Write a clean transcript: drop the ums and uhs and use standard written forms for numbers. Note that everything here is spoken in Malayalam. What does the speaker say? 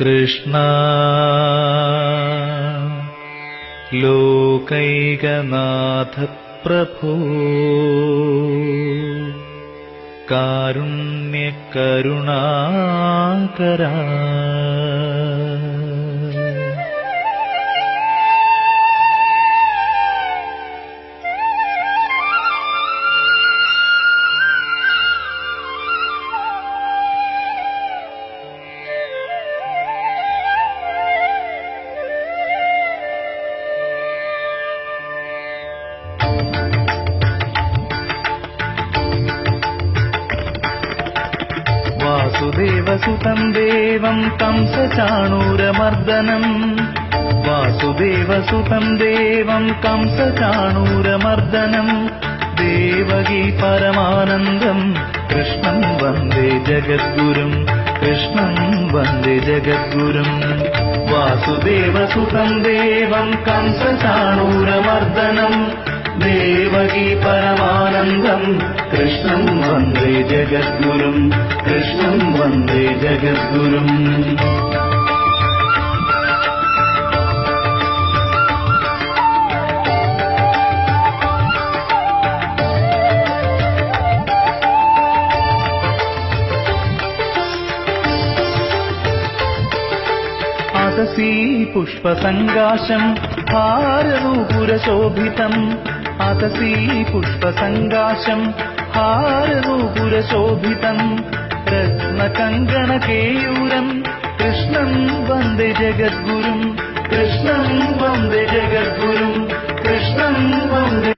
കൃഷ്ണ ലോകൈകനാഥ പ്രഭോ കാരുണ്യകരുണാകരാ വാസുദേവസുതം ദേവം കംസചാണൂരമർദ്ദനം വാസുദേവസുതം ദേവം കംസചാണൂരമർദ്ദനം ദേവകീ പരമാനന്ദം കൃഷ്ണം വന്ദേ ജഗദ്ഗുരും കൃഷ്ണം വന്ദേ ജഗദ്ഗുരും വാസുദേവസുതം ദേവം കംസചാണൂരമർദ്ദനം ദേവകീ പരമാനന്ദം കൃഷ്ണം വന്ദേ ജഗദ്ഗുരും കൃഷ്ണം വന്ദേ ജഗദ്ഗുരും അതസീ പുഷ്പസങ്കാശം ഹാരനൂപുരശോഭിതം അതസീ പുഷ്പസങ്കാശം ഹാരനൂപുരശോഭിതം രത്നകങ്കണകേയൂരം കൃഷ്ണം വന്ദേ ജഗദ്ഗുരും കൃഷ്ണം വന്ദേ ജഗദ്ഗുരും കൃഷ്ണം വന്ദേ